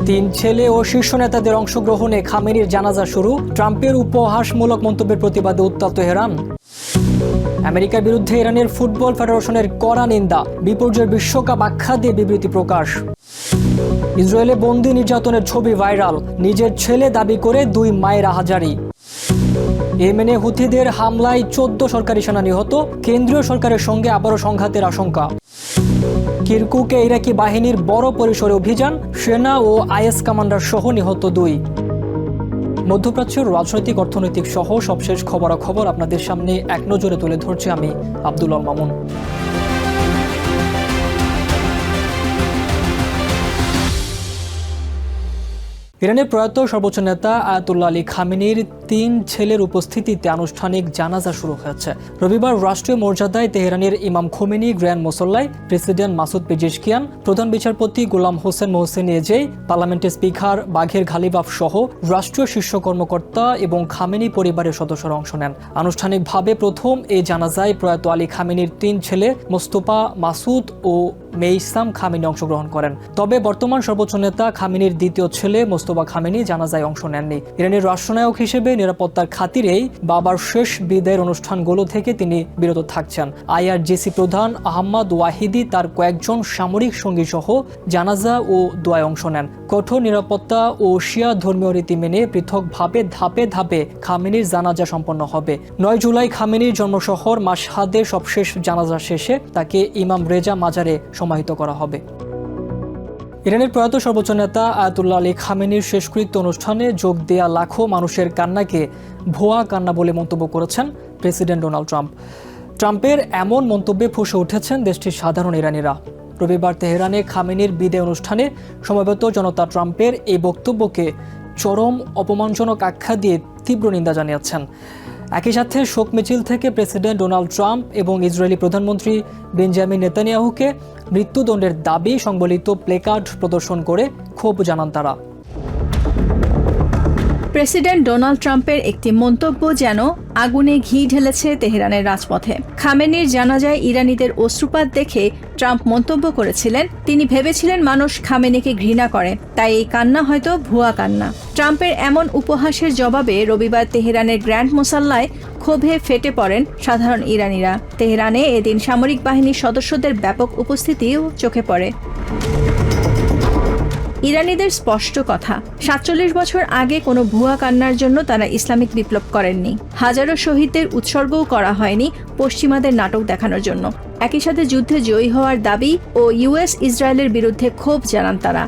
তিন ছেলে ও শীর্ষ নেতাদের অংশগ্রহণে খামেনির জানাজা শুরু। ট্রাম্পের উপহাসমূলক মন্তব্যের প্রতিবাদে উত্তপ্ত তেহরান। আমেরিকার বিরুদ্ধে ইরানের ফুটবল ফেডারেশনের কড়া নিন্দা। বিপর্যয়ের বিশ্বকাপ আখ্যা দিয়ে বিবৃতি প্রকাশ। ইসরায়েলে বন্দি নির্যাতনের ছবি ভাইরাল। নিজের ছেলে দাবি করে দুই মায়ের আহাজারি। ইয়েমেনে হুথিদের হামলায় 14 সরকারি সেনা নিহত। কেন্দ্রীয় সরকারের সঙ্গে আবারও সংঘাতের আশঙ্কা। কিরকুকে ইরাকি বাহিনীর বড় পরিসরে অভিযান। সেনা ও আইএস কমান্ডার সহ নিহত 2। মধ্যপ্রাচ্যের রাজনৈতিক অর্থনৈতিক সহ সবশেষ খবরাখবর আপনাদের সামনে এক নজরে তুলে ধরছি আমি আব্দুল আল মামুন। ইরানের প্রয়াত সর্বোচ্চ নেতা আয়াতুল্লাহ আলী খামেনির 3 ছেলের উপস্থিতিতে আনুষ্ঠানিক জানাজা শুরু হয়েছে। রবিবার রাষ্ট্রীয় মর্যাদায় তেহরানের ইমাম খোমেনি গ্র্যান্ড মুসল্লায় প্রেসিডেন্ট মাসুদ পেজেশকিয়ান, প্রধান বিচারপতি গোলাম হোসেন মোহসেন এজেই, পার্লামেন্টের স্পিকার বাঘের ঘালিবাফ সহ রাষ্ট্রীয় শীর্ষ কর্মকর্তা এবং খামেনি পরিবারের সদস্যরা অংশ নেন। আনুষ্ঠানিকভাবে প্রথম এই জানাজায় প্রয়াত আলী খামেনির 3 ছেলে মোস্তফা, মাসুদ ও মেইসাম খামেনি অংশগ্রহণ করেন। তবে বর্তমান সর্বোচ্চ নেতা খামেনির দ্বিতীয় ছেলে মোস্তফা খামেনি জানাজায় অংশ নেননি। ইরানের রাষ্ট্রনায়ক হিসেবে নিরাপত্তার খাতিরেই বাবার শেষ বিদায়ের অনুষ্ঠানগুলো থেকে তিনি বিরত থাকছেন। আইআরজিসি প্রধান আহমদ ওয়াহিদি তার কয়েকজন সামরিক সঙ্গী সহ জানাজা ও দোয়ায় অংশ নেন। কঠোর নিরাপত্তা ও শিয়া ধর্মীয় রীতি মেনে পৃথকভাবে ধাপে ধাপে খামেনির জানাজা সম্পন্ন হবে। 9 জুলাই খামেনির জন্মশহর মাশহাদে সবশেষ জানাজা শেষে তাকে ইমাম রেজা মাজারে সমাহিত করা হবে। ইরানের প্রয়াত সর্বোচ্চ নেতা আয়াতুল্লাহ আলী খামেনির শেষকৃত্য অনুষ্ঠানে যোগ দেয়া লাখো মানুষের কান্নাকে ভুয়া কান্না বলে মন্তব্য করেছেন প্রেসিডেন্ট ডোনাল্ড ট্রাম্প। ট্রাম্পের এমন মন্তব্যে ফুঁসে উঠেছেন দেশটির সাধারণ ইরানিরা। রবিবার তেহরানে খামেনির বিদায় অনুষ্ঠানে সমবেত জনতা ট্রাম্পের এই বক্তব্যকে চরম অপমানজনক আখ্যা দিয়ে তীব্র নিন্দা জানিয়েছেন। একই সাথে শোক মিছিল থেকে প্রেসিডেন্ট ডোনাল্ড ট্রাম্প এবং ইসরায়েলি প্রধানমন্ত্রী বেঞ্জামিন নেতানিয়াহুকে মৃত্যুদণ্ডের দাবি সংবলিত প্লেকার্ড প্রদর্শন করে ক্ষোভ জানান তারা। প্রেসিডেন্ট ডোনাল্ড ট্রাম্পের একটি মন্তব্য যেন আগুনে ঘি ঢেলেছে তেহরানের রাজপথে। খামেনির জানাজায় ইরানিদের অশ্রুপাত দেখে ট্রাম্প মন্তব্য করেছিলেন, তিনি ভেবেছিলেন মানুষ খামেনিকে ঘৃণা করে, তাই এই কান্না হয়তো ভুয়া কান্না। ট্রাম্পের এমন উপহাসের জবাবে রবিবার তেহরানের গ্র্যান্ড মুসল্লায় ক্ষোভে ফেটে পড়েন সাধারণ ইরানিরা। তেহরানে এদিন সামরিক বাহিনীর সদস্যদের ব্যাপক উপস্থিতিও চোখে পড়ে। ইরানিদের স্পষ্ট কথা, 47 বছর আগে কোনো ভুয়া কান্নার জন্য তারা ইসলামিক বিপ্লব করেননি। হাজারো শহীদদের উৎসর্গও করা হয়নি পশ্চিমাদের নাটক দেখানোর জন্য। একই সাথে যুদ্ধে জয়ী হওয়ার দাবি ও ইউএস ইসরায়েলের বিরুদ্ধে ক্ষোভ জানান তারা।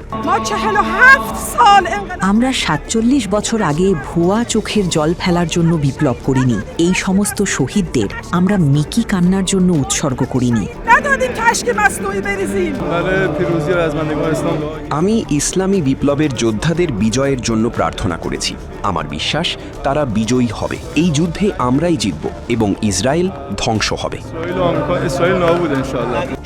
আমরা 47 বছর আগে ভুয়া চোখের জল ফেলার জন্য বিপ্লব করিনি। এই সমস্ত শহীদদের আমরা মিকি কান্নার জন্য উৎসর্গ করিনি। আমি ইসলামী বিপ্লবের যোদ্ধাদের বিজয়ের জন্য প্রার্থনা করেছি। আমার বিশ্বাস তারা বিজয়ী হবে। এই যুদ্ধে আমরাই জিতব এবং ইসরায়েল ধ্বংস হবে।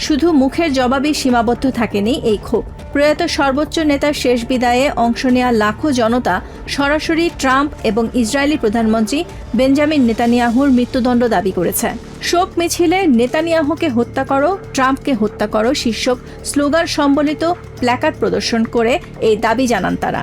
শুধু মুখের জবাবে সীমাবদ্ধ থাকেনি এই ক্ষোভ। প্রয়াত সর্বোচ্চ নেতার শেষ বিদায়ে অংশ নেওয়া লাখো জনতা সরাসরি ট্রাম্প এবং ইসরায়েলি প্রধানমন্ত্রী বেঞ্জামিন নেতানিয়াহুর মৃত্যুদণ্ড দাবি করেছে। শোক মিছিলে নেতানিয়াহুকে হত্যা করো, ট্রাম্পকে হত্যা করো শীর্ষক স্লোগান সম্বলিত প্ল্যাকার্ড প্রদর্শন করে এই দাবি জানান তারা।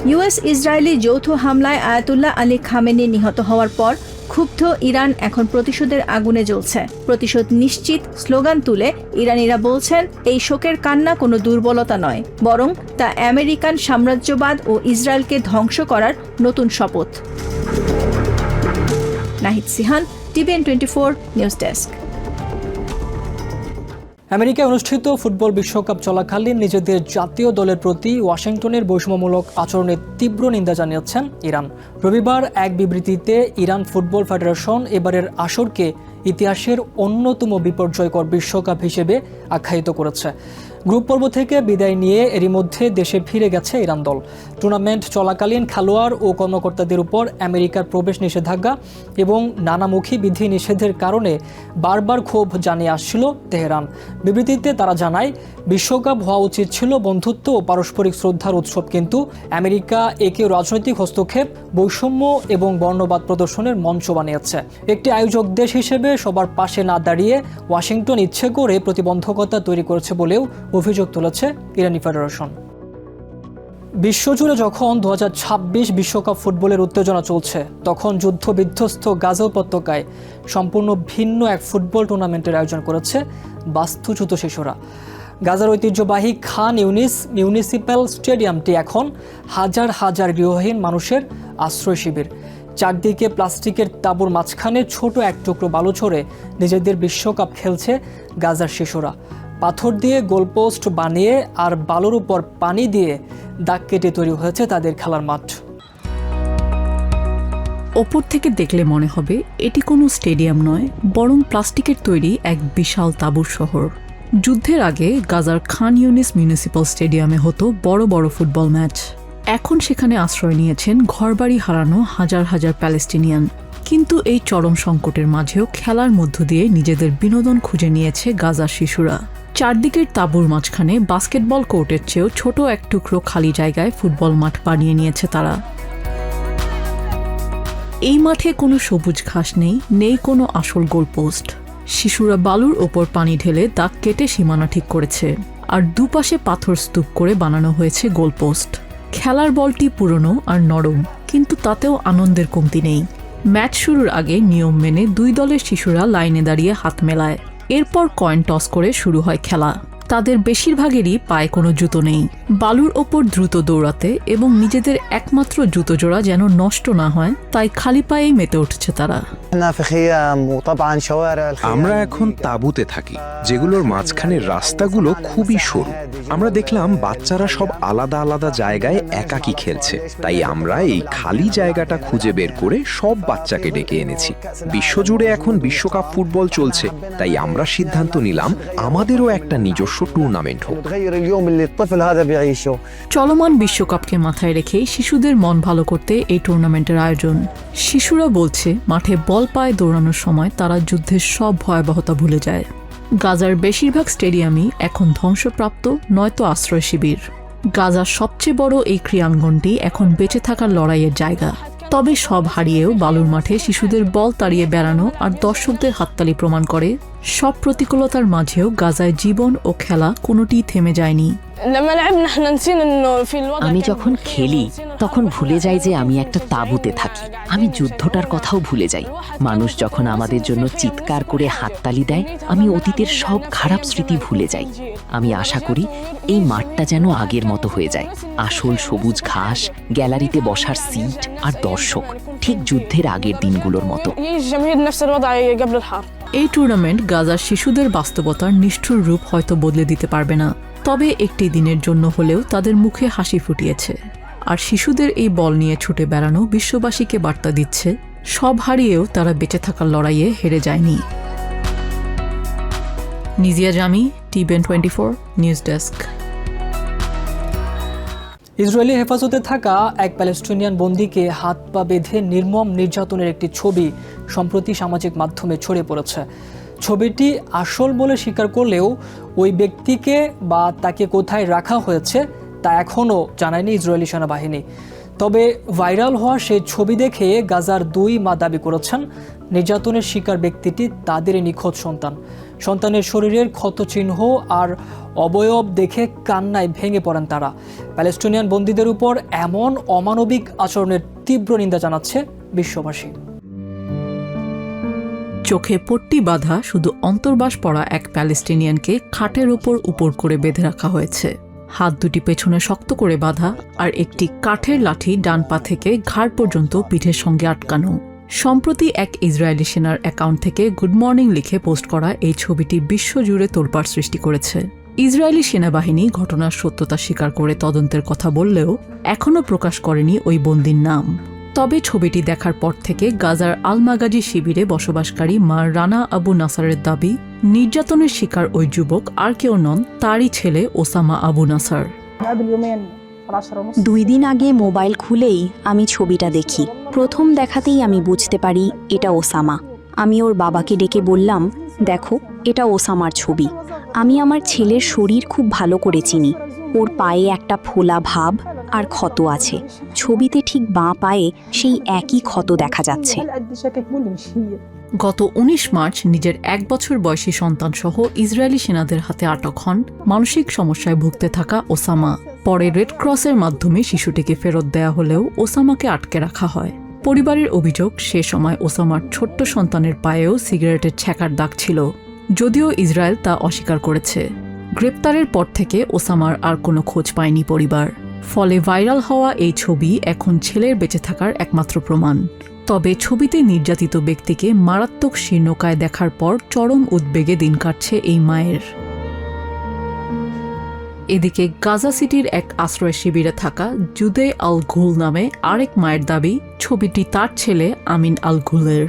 ইউএস ইসরায়েলি যৌথ হামলায় আয়াতুল্লাহ আলী খামেনি নিহত হওয়ার পর ক্ষুব্ধ ইরান এখন প্রতিশোধের আগুনে জ্বলছে। প্রতিশোধ নিশ্চিত স্লোগান তুলে ইরানিরা বলছেন, এই শোকের কান্না কোনো দুর্বলতা নয়, বরং তা আমেরিকান সাম্রাজ্যবাদ ও ইসরায়েলকে ধ্বংস করার নতুন শপথ। Nahid Sihan, TVN 24 news desk. আমেরিকায় অনুষ্ঠিত ফুটবল বিশ্বকাপ চলাকালীন নিজেদের জাতীয় দলের প্রতি ওয়াশিংটনের বৈষম্যমূলক আচরণের তীব্র নিন্দা জানিয়েছেন ইরান। রবিবার এক বিবৃতিতে ইরান ফুটবল ফেডারেশন এবারের আসরকে ইতিহাসের অন্যতম বিপর্যয়কর বিশ্বকাপ হিসেবে আখ্যায়িত করেছে। গ্রুপ পর্ব থেকে বিদায় নিয়ে এরই মধ্যে দেশে ফিরে গেছে ইরান দল। টুর্নামেন্ট চলাকালীন খেলোয়াড় ও কর্মকর্তাদের উপর আমেরিকার প্রবেশ নিষেধাজ্ঞা এবং নানামুখী বিধি নিষেধের কারণে বারবার ক্ষোভ জানিয়ে আসছিল তেহরান। বিবৃতিতে তারা জানায়, বিশ্বকাপ হওয়া উচিত ছিল বন্ধুত্ব ও পারস্পরিক শ্রদ্ধার উৎসব, কিন্তু আমেরিকা একে রাজনৈতিক হস্তক্ষেপ, বৈষম্য এবং বর্ণবাদ প্রদর্শনের মঞ্চ বানিয়েছে। একটি আয়োজক দেশ হিসেবে সবার পাশে না দাঁড়িয়ে ওয়াশিংটন ইচ্ছে করে প্রতিবন্ধকতা তৈরি করেছে বলেও অভিযোগ তুলেছে ইরানি ফেডারেশন। বিশ্বজুড়ে যখন 2026 বিশ্বকাপ ফুটবলের উত্তেজনা চলছে, তখন যুদ্ধবিধ্বস্ত গাজা উপত্যকায় সম্পূর্ণ ভিন্ন এক ফুটবল টুর্নামেন্টের আয়োজন করেছে বাস্তুচ্যুত শিশুরা। গাজার ঐতিহ্যবাহী খান ইউনিস মিউনিসিপ্যাল স্টেডিয়ামটি এখন হাজার হাজার গৃহহীন মানুষের আশ্রয় শিবির। চারদিকে প্লাস্টিকের তাঁবুর মাঝখানে ছোট এক টুকরো বালু ছড়ে নিজেদের বিশ্বকাপ খেলছে গাজার শিশুরা। পাথর দিয়ে গোলপোস্ট বানিয়ে আর বালুর উপর পানি দিয়ে দাগ কেটে তৈরি হয়েছে তাদের খেলার মাঠ। ওপর থেকে দেখলে মনে হবে এটি কোনো স্টেডিয়াম নয়, বরং প্লাস্টিকের তৈরি এক বিশাল তাঁবুর শহর। যুদ্ধের আগে গাজার খান ইউনিস মিউনিসিপ্যাল স্টেডিয়ামে হতো বড় বড় ফুটবল ম্যাচ। এখন সেখানে আশ্রয় নিয়েছেন ঘরবাড়ি হারানো হাজার হাজার প্যালেস্টিনিয়ান। কিন্তু এই চরম সংকটের মাঝেও খেলার মধ্য দিয়ে নিজেদের বিনোদন খুঁজে নিয়েছে গাজার শিশুরা। চারদিকের তাঁবুর মাঝখানে বাস্কেটবল কোর্টের চেয়েও ছোট এক টুকরো খালি জায়গায় ফুটবল মাঠ বানিয়ে নিয়েছে তারা। এই মাঠে কোনো সবুজ ঘাস নেই, নেই কোনো আসল গোলপোস্ট। শিশুরা বালুর ওপর পানি ঢেলে দাগ কেটে সীমানা ঠিক করেছে, আর দুপাশে পাথর স্তূপ করে বানানো হয়েছে গোলপোস্ট। খেলার বলটি পুরনো আর নরম, কিন্তু তাতেও আনন্দের কমতি নেই। ম্যাচ শুরুর আগে নিয়ম মেনে দুই দলের শিশুরা লাইনে দাঁড়িয়ে হাত মেলায়। এরপর কয়েন টস করে শুরু হয় খেলা। তাদের বেশিরভাগেরই পায়ে কোনো জুতো নেই। বালুর ওপর দ্রুত দৌড়াতে এবং নিজেদের একমাত্র জুতো জোড়া যেন নষ্ট না হয় তাই খালি পায়েই মেতে উঠছে তারা। আমরা এখন তাঁবুতে থাকি, যেগুলোর মাঝখানের রাস্তাগুলো খুবই সরু। আমরা দেখলাম বাচ্চারা সব আলাদা আলাদা জায়গায় একাকী খেলছে, তাই আমরা এই খালি জায়গাটা খুঁজে বের করে সব বাচ্চাকে ডেকে এনেছি। বিশ্বজুড়ে এখন বিশ্বকাপ ফুটবল চলছে, তাই আমরা সিদ্ধান্ত নিলাম আমাদেরও একটা নিজস্ব টুর্নামেন্ট হোক। চলমান বিশ্বকাপকে মাথায় রেখেই শিশুদের মন ভালো করতে এই টুর্নামেন্টের আয়োজন। শিশুরা বলছে মাঠে বল পায়ে দৌড়ানোর সময় তারা যুদ্ধের সব ভয়াবহতা ভুলে যায়। গাজার বেশিরভাগ স্টেডিয়ামই এখন ধ্বংসপ্রাপ্ত নয়তো আশ্রয় শিবির। গাজার সবচেয়ে বড় এই ক্রীড়াঙ্গনটি এখন বেঁচে থাকার লড়াইয়ের জায়গা। তবে সব হারিয়েও বালুর মাঠে শিশুদের বল তাড়িয়ে বেড়ানো আর দর্শকদের হাততালি প্রমাণ করে সব প্রতিকূলতার মাঝেও গাজায় জীবন ও খেলা কোনোটিই থেমে যায়নি। আমি যখন খেলি তখন ভুলে যাই যে আমি একটা তাঁবুতে থাকি। আমি যুদ্ধটার কথাও ভুলে যাই। মানুষ যখন আমাদের জন্য চিৎকার করে হাততালি দেয়, আমি অতীতের সব খারাপ স্মৃতি ভুলে যাই। আমি আশা করি এই মাঠটা যেন আগের মতো হয়ে যায়। আসল সবুজ ঘাস, গ্যালারিতে বসার সিট আর দর্শক, ঠিক যুদ্ধের আগের দিনগুলোর মতো। এই টুর্নামেন্ট গাজার শিশুদের বাস্তবতার নিষ্ঠুর রূপ হয়তো বদলে দিতে পারবে না, তবে একটি দিনের জন্য হলেও তাদের মুখে হাসি ফুটিয়েছে। আর শিশুদের এই বল নিয়ে ছুটে বেড়ানো বিশ্ববাসীকে বার্তা দিচ্ছে সব হারিয়েও তারা বেঁচে থাকার লড়াইয়ে হেরে যায়নি। নিজিয়া জামি, টিবিএন 24 নিউজ ডেস্ক। ইসরায়েলি হেফাজতে থাকা এক প্যালেস্টিনিয়ান বন্দীকে হাত পা বেঁধে নির্মম নির্যাতনের একটি ছবি সম্প্রতি সামাজিক মাধ্যমে ছড়িয়ে পড়েছে। ছবিটি আসল বলে স্বীকার করলেও ওই ব্যক্তিকে বা তাকে কোথায় রাখা হয়েছে তা এখনও জানায়নি ইসরায়েলি সেনাবাহিনী। তবে ভাইরাল হওয়া সেই ছবি দেখে গাজার দুই মা দাবি করেছেন নির্যাতনের শিকার ব্যক্তিটি তাদেরই নিখোঁজ সন্তান। সন্তানের শরীরের ক্ষতচিহ্ন আর অবয়ব দেখে কান্নায় ভেঙে পড়েন তারা। প্যালেস্টিনিয়ান বন্দীদের উপর এমন অমানবিক আচরণের তীব্র নিন্দা জানাচ্ছে বিশ্ববাসী। চোখে পট্টি বাঁধা শুধু অন্তর্বাস পড়া এক প্যালেস্টিনিয়ানকে খাটের উপর করে বেঁধে রাখা হয়েছে। হাত দুটি পেছনে শক্ত করে বাঁধা আর একটি কাঠের লাঠি ডান পা থেকে ঘাড় পর্যন্ত পিঠের সঙ্গে আটকানো। সম্প্রতি এক ইসরায়েলি সেনার অ্যাকাউন্ট থেকে গুড মর্নিং লিখে পোস্ট করা এই ছবিটি বিশ্বজুড়ে তোলপাড় সৃষ্টি করেছে। ইসরায়েলি সেনাবাহিনী ঘটনার সত্যতা স্বীকার করে তদন্তের কথা বললেও এখনও প্রকাশ করেনি ওই বন্দীর নাম। তবে ছবিটি দেখার পর থেকে গাজার আল-মাগাজি শিবিরে বসবাসকারী মা রানা আবু নাসারের দাবি, নির্যাতনের শিকার ওই যুবক আর কেউ নন, তারই ছেলে ওসামা আবু নাসার। 2 দিন আগে মোবাইল খুলেই আমি ছবিটা দেখি। প্রথম দেখাতেই আমি বুঝতে পারি এটা ওসামা। আমি ওর বাবাকে ডেকে বললাম, দেখো এটা ওসামার ছবি। আমি আমার ছেলের শরীর খুব ভালো করে চিনি। ওর পায়ে একটা ফোলা ভাব আর ক্ষত আছে। ছবিতে ঠিক বাঁ পায়ে সেই একই ক্ষত দেখা যাচ্ছে। গত ১৯ মার্চ নিজের ১ বছর বয়সী সন্তানসহ ইসরায়েলি সেনাদের হাতে আটক হন মানসিক সমস্যায় ভুগতে থাকা ওসামা। পরে রেড ক্রসের মাধ্যমে শিশুটিকে ফেরত দেয়া হলেও ওসামাকে আটকে রাখা হয়। পরিবারের অভিযোগ, সে সময় ওসামার ছোট্ট সন্তানের পায়েও সিগারেটের ছ্যাঁকার দাগ ছিল, যদিও ইসরায়েল তা অস্বীকার করেছে। গ্রেপ্তারের পর থেকে ওসামার আর কোনো খোঁজ পায়নি পরিবার। ফলে ভাইরাল হওয়া এই ছবি এখন ছেলের বেঁচে থাকার একমাত্র প্রমাণ। তবে ছবিতে নির্যাতিত ব্যক্তিকে মারাত্মক শীর্ণকায় দেখার পর চরম উদ্বেগে দিন কাটছে এই মায়ের। এদিকে গাজা সিটির এক আশ্রয় শিবিরে থাকা জুদে আল ঘুল নামে আরেক মায়ের দাবি, ছবিটি তার ছেলে আমিন আল ঘুলের।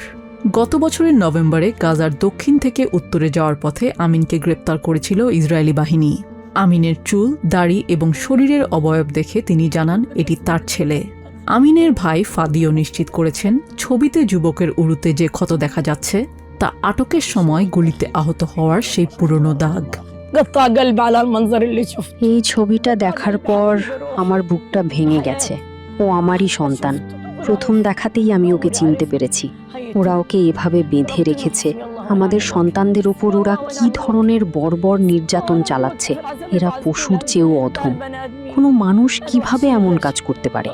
গত বছরের নভেম্বরে গাজার দক্ষিণ থেকে উত্তরে যাওয়ার পথে আমিনকে গ্রেপ্তার করেছিল ইসরায়েলি বাহিনী। আমিনের চুল, দাড়ি এবং শরীরের অবয়ব দেখে তিনি জানান এটি তার ছেলে। আমিনের ভাই ফাদিও নিশ্চিত করেছেন, ছবিতে যুবকের উরুতে যে ক্ষত দেখা যাচ্ছে তা আটকের সময় গুলিতে আহত হওয়ার সেই পুরনো দাগ। এই ছবিটা দেখার পর আমার বুকটা ভেঙে গেছে। ও আমারই সন্তান। প্রথম দেখাতেই আমি ওকে চিনতে পেরেছি। ওরা ওকে এভাবে বেঁধে রেখেছে। আমাদের সন্তানদের ওপর ওরা কি ধরনের বর্বর নির্যাতন চালাচ্ছে। এরা পশুর চেয়েও অধম। কোনো মানুষ কিভাবে এমন কাজ করতে পারে?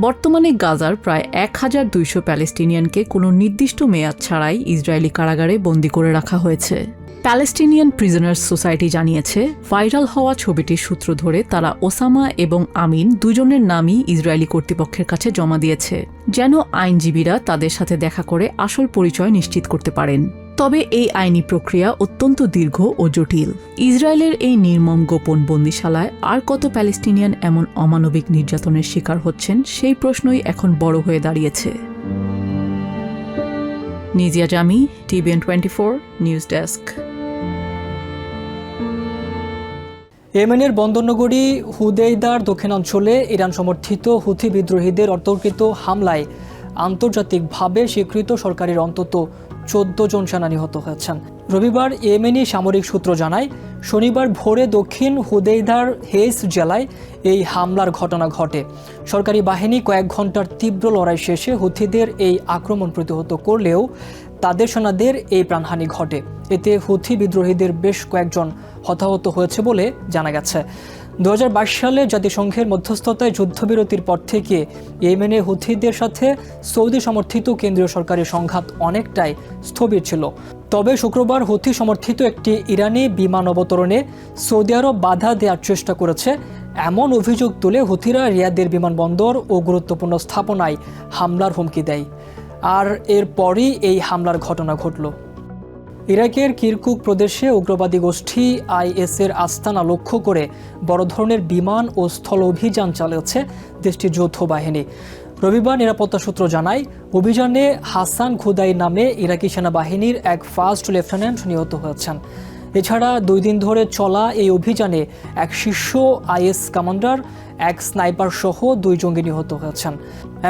বর্তমানে গাজার প্রায় ১,২০০ প্যালেস্টিনিয়ানকে কোনো নির্দিষ্ট মেয়াদ ছাড়াই ইসরায়েলি কারাগারে বন্দী করে রাখা হয়েছে। প্যালেস্টিনিয়ান প্রিজনার্স সোসাইটি জানিয়েছে, ভাইরাল হওয়া ছবিটির সূত্র ধরে তারা ওসামা এবং আমিন দুজনের নামই ইসরায়েলি কর্তৃপক্ষের কাছে জমা দিয়েছে, যেন আইনজীবীরা তাদের সাথে দেখা করে আসল পরিচয় নিশ্চিত করতে পারেন। তবে এই আইনি প্রক্রিয়া অত্যন্ত দীর্ঘ ও জটিল। ইসরায়েলের এই নির্মম গোপন বন্দিশালায় আর কত প্যালেস্টিনিয়ান এমন অমানবিক নির্যাতনের শিকার হচ্ছেন, সেই প্রশ্নই এখন বড় হয়ে দাঁড়িয়েছে। নিজিয়া জামি, TVN 24 নিউজ ডেস্ক। ইয়েমেনের বন্দরনগরী হুদেইদার দক্ষিণাঞ্চলে ইরান সমর্থিত হুথি বিদ্রোহীদের অতর্কিত হামলায় আন্তর্জাতিকভাবে স্বীকৃত সরকারের অন্তত 14 জন সেনা নিহত হয়েছেন। রবিবার ইয়েমেনি সামরিক সূত্র জানায়, শনিবার ভোরে দক্ষিণ হুদেইদার হেইস জেলায় এই হামলার ঘটনা ঘটে। সরকারি বাহিনী কয়েক ঘন্টার তীব্র লড়াই শেষে হুথিদের এই আক্রমণ প্রতিহত করলেও তাদের সেনাদের এই প্রাণহানি ঘটে। এতে হুথি বিদ্রোহীদের বেশ কয়েকজন হতাহত হয়েছে বলে জানা গেছে। 2022 সালে জাতিসংঘের মধ্যস্থতায় যুদ্ধবিরতির পর থেকে ইয়েমেনে হুথিদের সাথে সৌদি সমর্থিত কেন্দ্রীয় সরকারের সংঘাত অনেকটাই স্থবির ছিল। তবে শুক্রবার হুথি সমর্থিত একটি ইরানি বিমান অবতরণে সৌদি আরব বাধা দেওয়ার চেষ্টা করেছে এমন অভিযোগ তুলে হুথিরা রিয়াদের বিমানবন্দর ও গুরুত্বপূর্ণ স্থাপনায় হামলার হুমকি দেয়। আর এরপরই এই হামলার ঘটনা ঘটল। ইরাকের কিরকুক প্রদেশে উগ্রবাদী গোষ্ঠী IS-এর আস্তানা লক্ষ্য করে বড় ধরনের বিমান ও স্থল অভিযান চালিয়েছে দেশটির যৌথ বাহিনী। রবিবার নিরাপত্তা সূত্র জানায়, অভিযানে হাসান খুদাই নামে ইরাকি সেনাবাহিনীর এক ফার্স্ট লেফটেন্যান্ট নিহত হয়েছেন। এছাড়া 2 দিন ধরে চলা এই অভিযানে এক শীর্ষ IS কমান্ডার, এক স্নাইপার সহ 2 জঙ্গি নিহত হয়েছেন।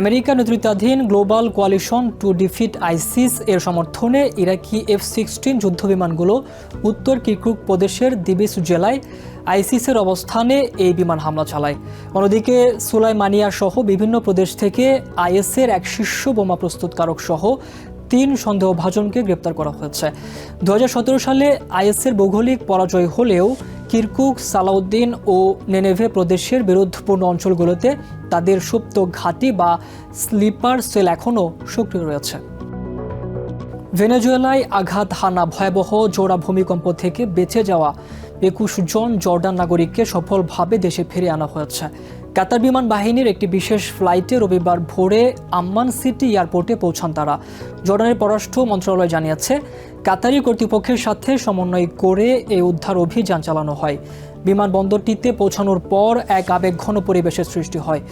আমেরিকা নেতৃত্বাধীন global coalition to defeat ISIS এর সমর্থনে ইরাকি F-16 যুদ্ধবিমানগুলো উত্তর কিরকুক প্রদেশের দিবিস জেলায় আইসিসের অবস্থানে এই বিমান হামলা চালায়। অন্যদিকে সুলাইমানিয়া সহ বিভিন্ন প্রদেশ থেকে IS-এর এক শীর্ষ বোমা প্রস্তুতকারক সহ 3 সন্দেহভাজনকে গ্রেপ্তার করা হয়েছে। 2017 সালে IS-এর ভৌগোলিক পরাজয় হলেও কিরকুক, সালাউদ্দিন ও নেনেভে প্রদেশের বিরোধপূর্ণ অঞ্চলগুলোতে তাদের সুপ্ত ঘাঁটি বা স্লিপার সেল এখনও সক্রিয় রয়েছে। ভেনেজুয়েলায় আঘাত হানা ভয়াবহ জোড়া ভূমিকম্প থেকে বেঁচে যাওয়া 21 জন জর্ডান নাগরিককে সফলভাবে দেশে ফিরে আনা হয়েছে। কাতার বিমান বাহিনীর একটি বিশেষ ফ্লাইটে রবিবার ভোরে আম্মান সিটি এয়ারপোর্টে পৌঁছান তারা। জর্ডানের পররাষ্ট্র মন্ত্রণালয় জানিয়েছে, কাতারি কর্তৃপক্ষের সাথে সমন্বয় করে এই উদ্ধার অভিযান চালানো হয়। বিমানবন্দরটিতে পৌঁছানোর পর এক আবেগঘন পরিবেশের সৃষ্টি হয়।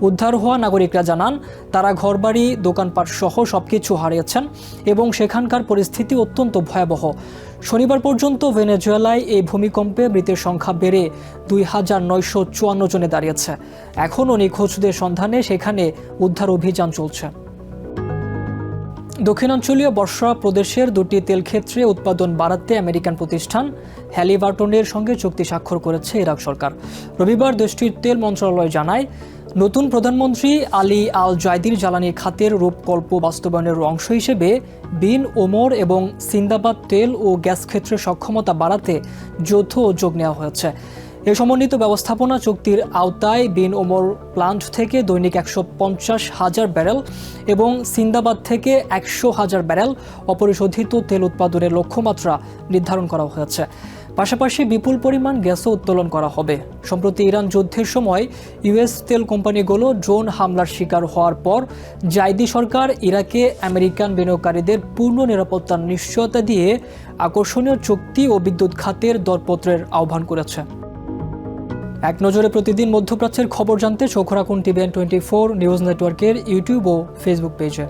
উদ্ধার হওয়া নাগরিকরা জানান, তারা ঘরবাড়ি, দোকানপাট সহ সবকিছু হারিয়েছেন এবং সেখানকার পরিস্থিতি অত্যন্ত ভয়াবহ। শনিবার পর্যন্ত ভেনেজুয়েলায় এই ভূমিকম্পে মৃতের সংখ্যা বেড়ে 2954 জনে দাঁড়িয়েছে। এখনও নিখোঁজদের সন্ধানে সেখানে উদ্ধার অভিযান চলছে। দক্ষিণাঞ্চলীয় বর্ষা প্রদেশের দুটি তেল ক্ষেত্রে উৎপাদন বাড়াতে আমেরিকান প্রতিষ্ঠান হ্যালিবার্টনের সঙ্গে চুক্তি স্বাক্ষর করেছে ইরাক সরকার। রবিবার দেশটির তেল মন্ত্রণালয় জানায়, নতুন প্রধানমন্ত্রী আলী আল জায়দির জ্বালানি খাতের রূপকল্প বাস্তবায়নের অংশ হিসেবে বিন ওমর এবং সিন্দাবাদ তেল ও গ্যাস ক্ষেত্রে সক্ষমতা বাড়াতে যৌথ উদ্যোগ নেওয়া হয়েছে। এই সমন্বিত ব্যবস্থাপনা চুক্তির আওতায় বিন ওমর প্লান্ট থেকে দৈনিক 150,000 ব্যারেল এবং সিন্দাবাদ থেকে 100,000 ব্যারেল অপরিশোধিত তেল উৎপাদনের লক্ষ্যমাত্রা নির্ধারণ করা হয়েছে। পাশাপাশি বিপুল পরিমাণ গ্যাসও উত্তোলন করা হবে। সম্প্রতি ইরান যুদ্ধের সময় ইউএস তেল কোম্পানিগুলো ড্রোন হামলার শিকার হওয়ার পর জাইদি সরকার ইরাকে আমেরিকান বিনিয়োগকারীদের পূর্ণ নিরাপত্তার নিশ্চয়তা দিয়ে আকর্ষণীয় চুক্তি ও বিদ্যুৎ খাতের দরপত্রের আহ্বান করেছে। এক নজরে প্রতিদিন মধ্যপ্রাচ্যের খবর জানতে চোখ রাখুন TVN24 নিউজ নেটওয়ার্কের ইউটিউব ও ফেসবুক পেজে।